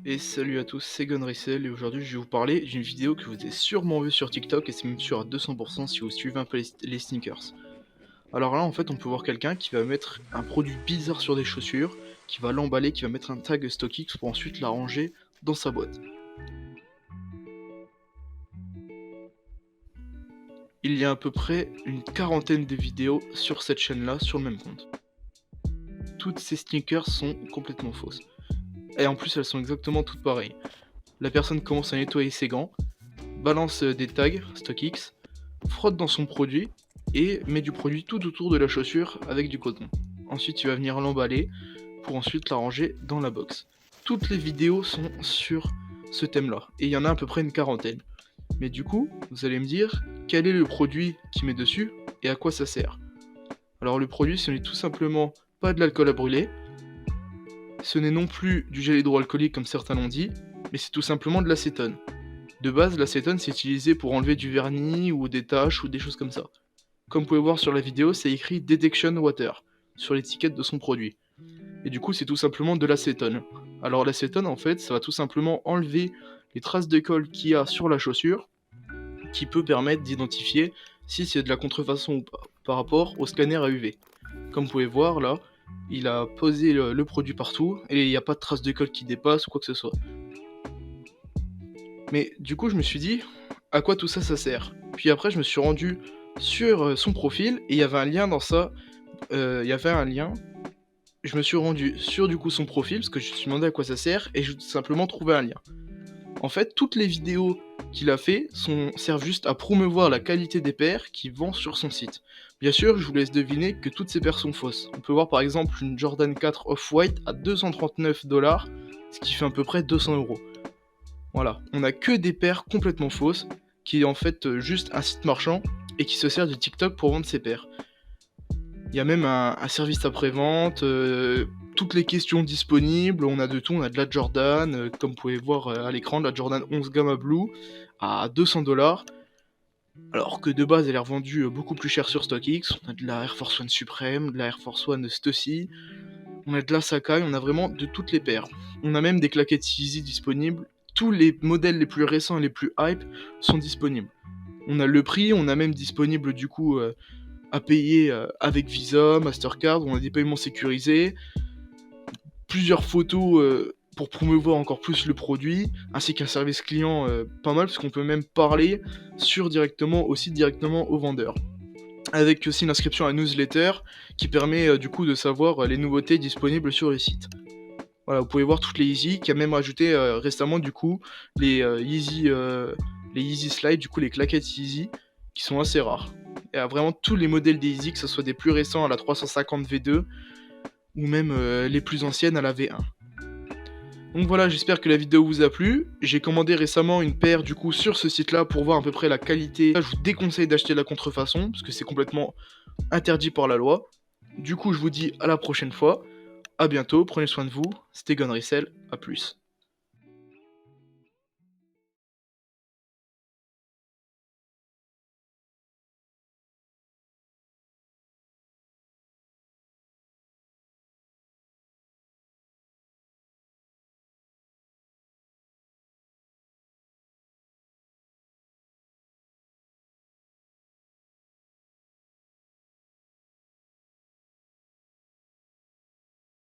Et salut à tous, c'est Gunricel et aujourd'hui je vais vous parler d'une vidéo que vous avez sûrement vue sur TikTok et c'est même sûr à 200% si vous suivez un peu les sneakers. Alors là en fait on peut voir quelqu'un qui va mettre un produit bizarre sur des chaussures, qui va l'emballer, qui va mettre un tag StockX pour ensuite la ranger dans sa boîte. Il y a à peu près une quarantaine de vidéos sur cette chaîne là sur le même compte. Toutes ces sneakers sont complètement fausses. Et en plus elles sont exactement toutes pareilles. La personne commence à nettoyer ses gants, balance des tags StockX, frotte dans son produit et met du produit tout autour de la chaussure avec du coton. Ensuite, il va venir l'emballer pour ensuite la ranger dans la box. Toutes les vidéos sont sur ce thème-là et il y en a à peu près une quarantaine. Mais du coup, vous allez me dire quel est le produit qui met dessus et à quoi ça sert. Alors le produit, ce n'est tout simplement pas de l'alcool à brûler, ce n'est non plus du gel hydroalcoolique comme certains l'ont dit, mais c'est tout simplement de l'acétone. De base, l'acétone c'est utilisé pour enlever du vernis ou des taches ou des choses comme ça. Comme vous pouvez voir sur la vidéo, c'est écrit Detection Water sur l'étiquette de son produit. Et du coup, c'est tout simplement de l'acétone. Alors l'acétone, en fait, ça va tout simplement enlever les traces de colle qu'il y a sur la chaussure, qui peut permettre d'identifier si c'est de la contrefaçon ou pas, par rapport au scanner à UV. Comme vous pouvez voir là, il a posé le produit partout et il n'y a pas de traces de colle qui dépassent ou quoi que ce soit. Mais du coup, je me suis dit, à quoi tout ça, ça sert? Puis après, je me suis rendu sur son profil et il y avait un lien dans ça. Il y avait un lien. Je me suis rendu sur du coup son profil parce que je me suis demandé à quoi ça sert et j'ai tout simplement trouvé un lien. En fait, toutes les vidéos qu'il a fait servent juste à promouvoir la qualité des paires qu'il vend sur son site. Bien sûr, je vous laisse deviner que toutes ces paires sont fausses. On peut voir par exemple une Jordan 4 Off-White à 239 $, ce qui fait à peu près 200 €. Voilà, on a que des paires complètement fausses, qui est en fait juste un site marchand et qui se sert de TikTok pour vendre ses paires. Il y a même un service après-vente, toutes les questions disponibles, on a de tout, on a de la Jordan, comme vous pouvez voir à l'écran, de la Jordan 11 Gamma Blue à 200 $, alors que de base elle est revendue beaucoup plus cher sur StockX. On a de la Air Force One Supreme, de la Air Force One Stussy, on a de la Sakai, on a vraiment de toutes les paires. On a même des claquettes Yeezy disponibles. Tous les modèles les plus récents et les plus hype sont disponibles. On a le prix, on a même disponible du coup à payer avec Visa, Mastercard, on a des paiements sécurisés, plusieurs photos pour promouvoir encore plus le produit, ainsi qu'un service client pas mal, parce qu'on peut même parler directement au site, directement au vendeur. Avec aussi une inscription à newsletter qui permet du coup de savoir les nouveautés disponibles sur le site. Voilà, vous pouvez voir toutes les Yeezy, qui a même rajouté récemment du coup les Yeezy Slide, du coup les claquettes Yeezy, qui sont assez rares. Il y a vraiment tous les modèles des Yeezy, que ce soit des plus récents à la 350 V2 ou même les plus anciennes à la V1. Donc voilà, j'espère que la vidéo vous a plu. J'ai commandé récemment une paire du coup sur ce site-là pour voir à peu près la qualité. Là, je vous déconseille d'acheter la contrefaçon parce que c'est complètement interdit par la loi. Du coup, je vous dis à la prochaine fois. À bientôt, prenez soin de vous. C'était Gunricel, à plus.